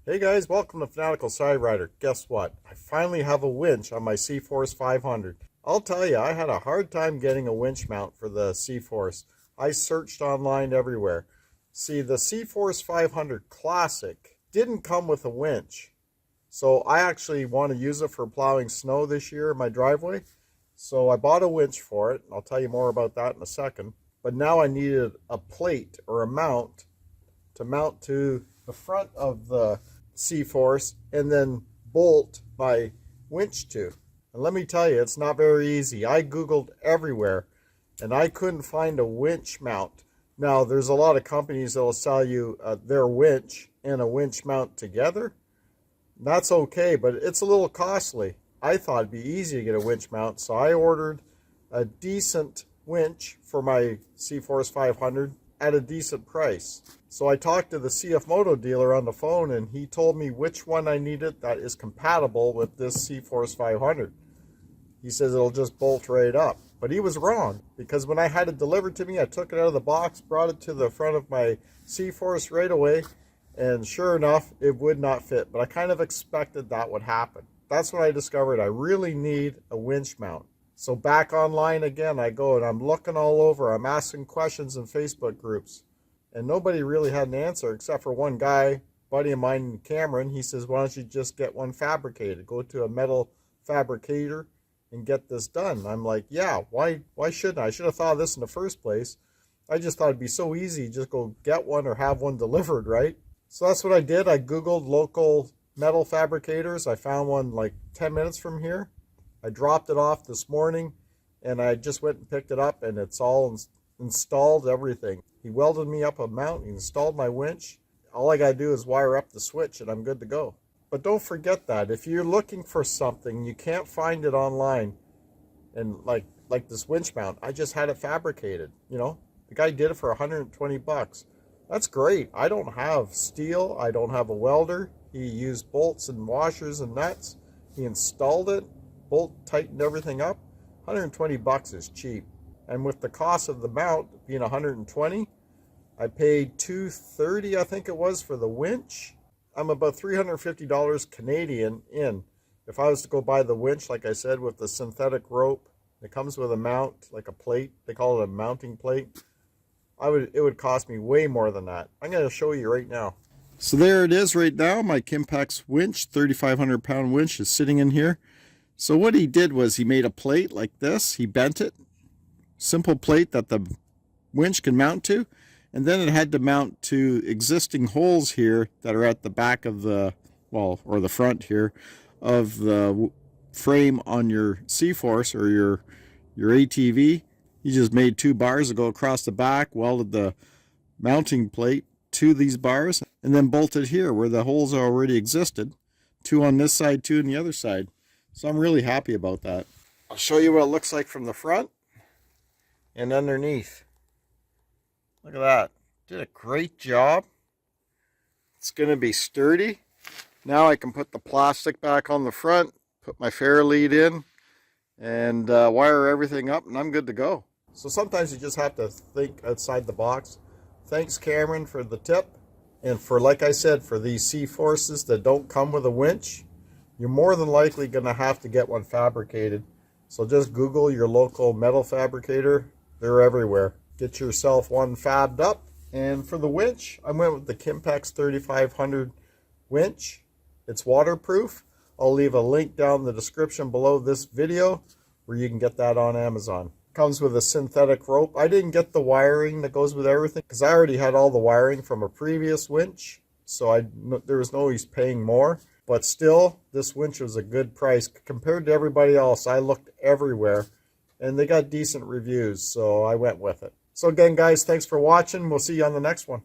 Hey guys, welcome to Fanatical Guess what? I finally have a winch on my Cforce 500. I'll tell you, I had a hard time getting a winch mount for the Cforce. I searched online everywhere. See, the Cforce 500 Classic didn't come with a winch. So I actually want to use it for plowing snow this year in my driveway. So I bought a winch for it. I'll tell you more about that in a second. But now I needed a plate or a mount to the front of the Cforce and then bolt my winch to. And let me tell you, it's not very easy. I googled everywhere and I couldn't find a winch mount. Now there's a lot of companies that will sell you their winch and a winch mount together. That's okay, but it's a little costly. I thought it'd be easy to get a winch mount, so I ordered a decent winch for my Cforce 500 at a decent price. So I talked to the Cfmoto dealer on the phone and he told me which one I needed that is compatible with this Cforce 500. He says it'll just bolt right up. But he was wrong, because when I had it delivered to me, I took it out of the box, brought it to the front of my Cforce right away, and sure enough, it would not fit. But I kind of expected that would happen. That's when I discovered I really need a winch mount. So back online again I go, and I'm looking all over. I'm asking questions in Facebook groups. And nobody really had an answer except for one guy, buddy of mine, Cameron. He says, why don't you just get one fabricated? Go to a metal fabricator and get this done. I'm like, yeah, why shouldn't I? I should have thought of this in the first place. I just thought it'd be so easy. Just go get one or have one delivered, right? So that's what I did. I Googled local metal fabricators. I found one like 10 minutes from here. I dropped it off this morning and I just went and picked it up, and it's all installed, everything. He welded me up a mount, he installed my winch. All I gotta do is wire up the switch and I'm good to go. But don't forget that if you're looking for something, you can't find it online. And like this winch mount, I just had it fabricated, you know. The guy did it for 120 bucks. That's great. I don't have steel, I don't have a welder. He used bolts and washers and nuts. He installed it, bolt tightened everything up. 120 bucks is cheap. And with the cost of the mount being 120, I paid $230, I think it was, for the winch. I'm about $350 Canadian in. If I was to go buy the winch, like I said, with the synthetic rope, it comes with a mount, like a plate. They call it a mounting plate. It would cost me way more than that. I'm going to show you right now. So there it is right now. My Kimpex winch, 3,500 pound winch, is sitting in here. So what he did was he made a plate like this. He bent it. Simple plate that the winch can mount to, and then it had to mount to existing holes here that are at the back of the, well, or the front here of the frame on your Cforce or your ATV. He just made 2 bars that go across the back, welded the mounting plate to these bars, and then bolted here where the holes already existed. 2 on this side, 2 on the other side. So I'm really happy about that. I'll show you what it looks like from the front and underneath. Look at that. Did a great job. It's going to be sturdy. Now I can put the plastic back on the front, put my fair lead in, and wire everything up, and I'm good to go. So sometimes you just have to think outside the box. Thanks, Cameron, for the tip. And for, like I said, for these Cforces that don't come with a winch, you're more than likely going to have to get one fabricated. So just Google your local metal fabricator. They're everywhere. Get yourself one fabbed up. And for the winch, I went with the Kimpex 3500 winch. It's waterproof. I'll leave a link down in the description below this video where you can get that on Amazon. Comes with a synthetic rope. I didn't get the wiring that goes with everything because I already had all the wiring from a previous winch. So there was no use paying more. But still, this winch was a good price compared to everybody else. I looked everywhere and they got decent reviews, so I went with it. So again, guys, thanks for watching. We'll see you on the next one.